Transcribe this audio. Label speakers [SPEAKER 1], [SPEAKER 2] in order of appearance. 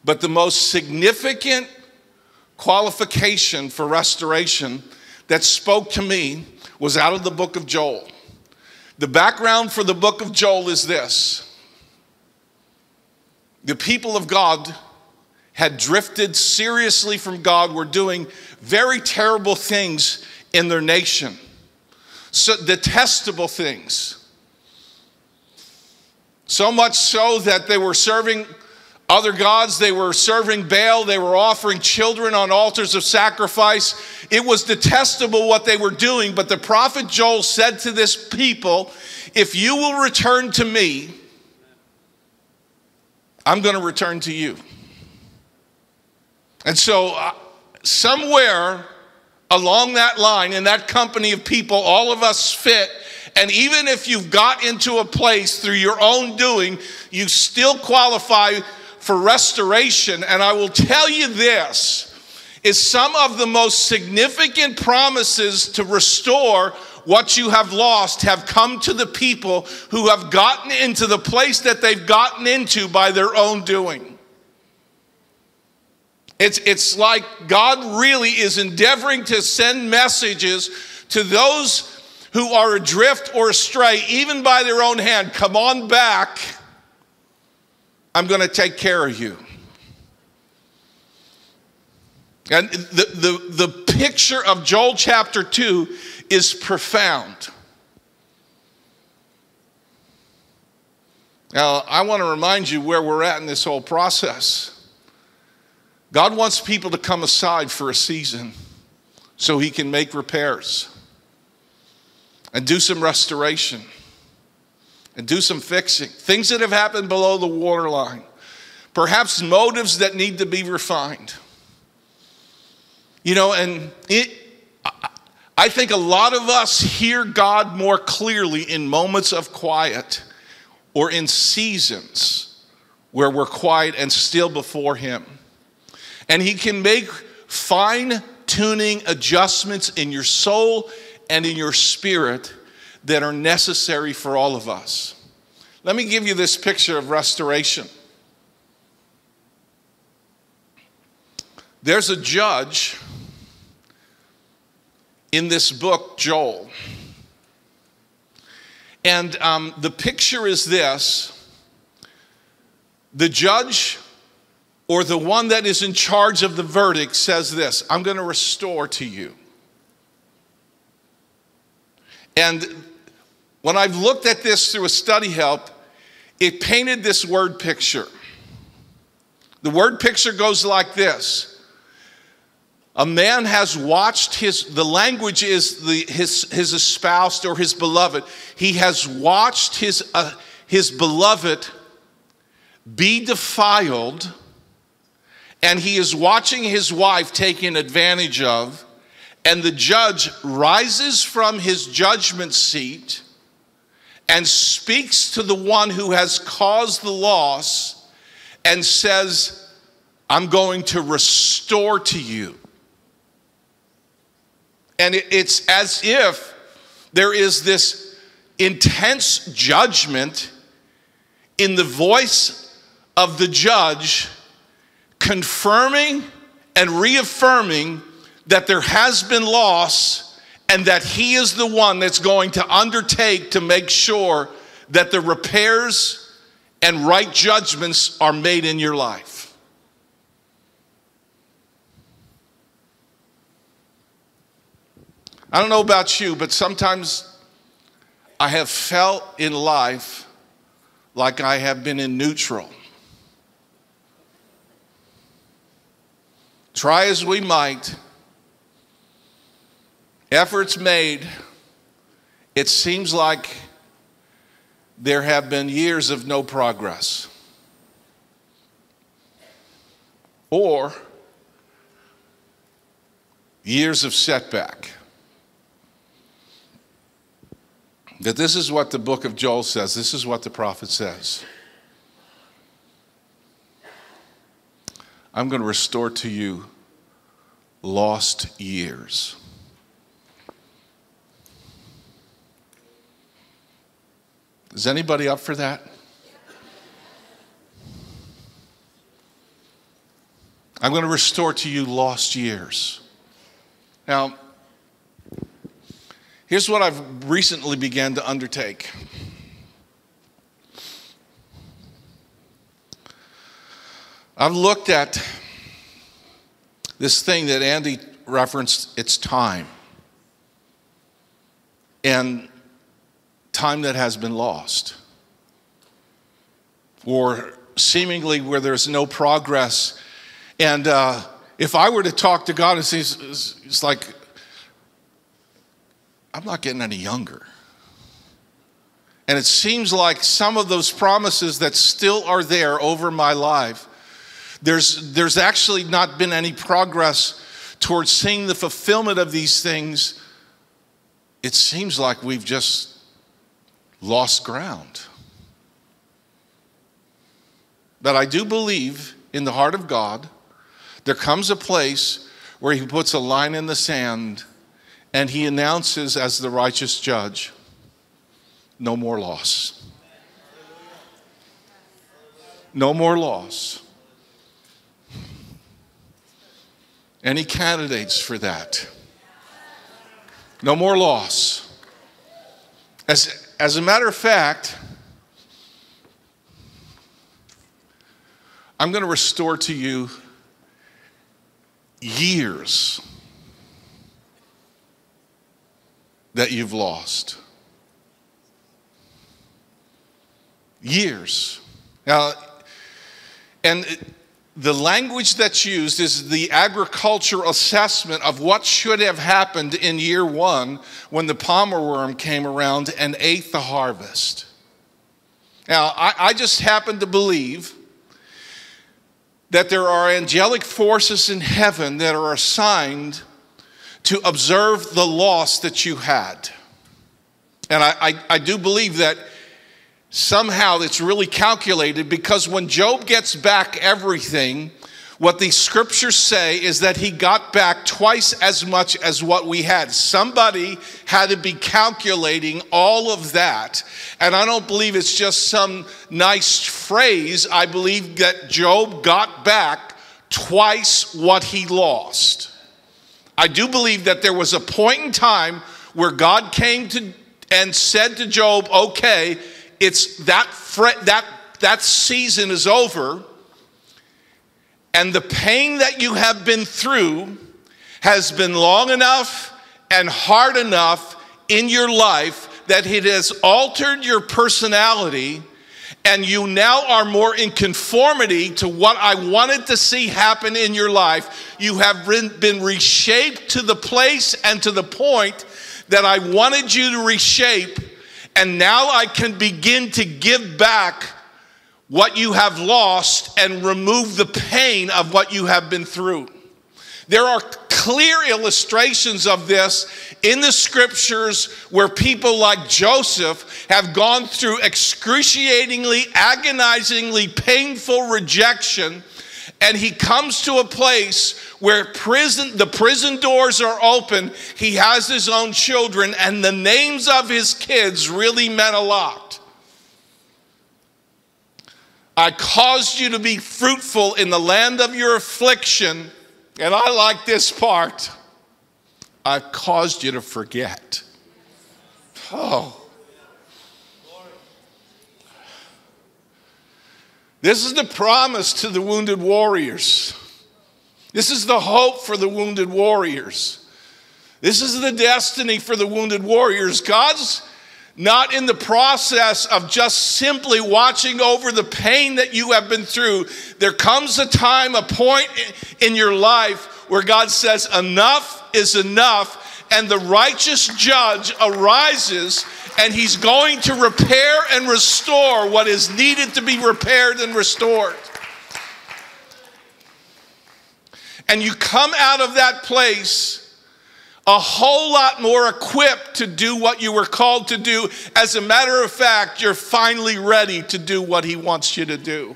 [SPEAKER 1] But the most significant qualification for restoration that spoke to me was out of the book of Joel. The background for the book of Joel is this. The people of God had drifted seriously from God, were doing very terrible things in their nation. So detestable things. So much so that they were serving other gods, they were serving Baal, they were offering children on altars of sacrifice. It was detestable what they were doing, but the prophet Joel said to this people, if you will return to me, I'm going to return to you. And so somewhere along that line, in that company of people, all of us fit. And even if you've got into a place through your own doing, you still qualify for restoration. And I will tell you this, is some of the most significant promises to restore what you have lost have come to the people who have gotten into the place that they've gotten into by their own doing. It's like God really is endeavoring to send messages to those who are adrift or astray, even by their own hand. Come on back. I'm going to take care of you. And the picture of Joel chapter 2 is profound. Now, I want to remind you where we're at in this whole process. God wants people to come aside for a season so he can make repairs and do some restoration and do some fixing. Things that have happened below the waterline. Perhaps motives that need to be refined. You know, and I think a lot of us hear God more clearly in moments of quiet or in seasons where we're quiet and still before him. And he can make fine-tuning adjustments in your soul and in your spirit that are necessary for all of us. Let me give you this picture of restoration. There's a judge in this book, Joel. And the picture is this. The judge, or the one that is in charge of the verdict, says this: I'm going to restore to you. And when I've looked at this through a study help, it painted this word picture. The word picture goes like this. A man has watched the language is his espoused or his beloved. He has watched his beloved be defiled, and he is watching his wife taken advantage of, and the judge rises from his judgment seat and speaks to the one who has caused the loss and says, I'm going to restore to you. And it's as if there is this intense judgment in the voice of the judge, confirming and reaffirming that there has been loss and that he is the one that's going to undertake to make sure that the repairs and right judgments are made in your life. I don't know about you, but sometimes I have felt in life like I have been in neutral. Try as we might, efforts made, it seems like there have been years of no progress. Or years of setback. That this is what the book of Joel says. This is what the prophet says. I'm going to restore to you lost years. Is anybody up for that? I'm going to restore to you lost years. Now, here's what I've recently began to undertake. I've looked at this thing that Andy referenced, it's time. And time that has been lost. Or seemingly where there's no progress. And if I were to talk to God and say, it's like, I'm not getting any younger. And it seems like some of those promises that still are there over my life, there's actually not been any progress towards seeing the fulfillment of these things. It seems like we've just lost ground. But I do believe in the heart of God, there comes a place where he puts a line in the sand and he announces as the righteous judge, no more loss. No more loss. Any candidates for that? No more loss. As a matter of fact, I'm going to restore to you years that you've lost. Years. Now, and the language that's used is the agricultural assessment of what should have happened in year one when the palmer worm came around and ate the harvest. Now, I just happen to believe that there are angelic forces in heaven that are assigned to observe the loss that you had. And I do believe that somehow it's really calculated, because when Job gets back everything, what the scriptures say is that he got back twice as much as what we had. Somebody had to be calculating all of that. And I don't believe it's just some nice phrase. I believe that Job got back twice what he lost. I do believe that there was a point in time where God came to and said to Job, okay, it's that season is over, and the pain that you have been through has been long enough and hard enough in your life that it has altered your personality, and you now are more in conformity to what I wanted to see happen in your life. You have been reshaped to the place and to the point that I wanted you to reshape. And now I can begin to give back what you have lost and remove the pain of what you have been through. There are clear illustrations of this in the scriptures where people like Joseph have gone through excruciatingly, agonizingly painful rejection, and he comes to a place where the prison doors are open. He has his own children, and the names of his kids really meant a lot. I caused you to be fruitful in the land of your affliction. And I like this part. I've caused you to forget. Oh. This is the promise to the wounded warriors. This is the hope for the wounded warriors. This is the destiny for the wounded warriors. God's not in the process of just simply watching over the pain that you have been through. There comes a time, a point in your life where God says, enough is enough, and the righteous judge arises, and he's going to repair and restore what is needed to be repaired and restored. And you come out of that place a whole lot more equipped to do what you were called to do. As a matter of fact, you're finally ready to do what he wants you to do.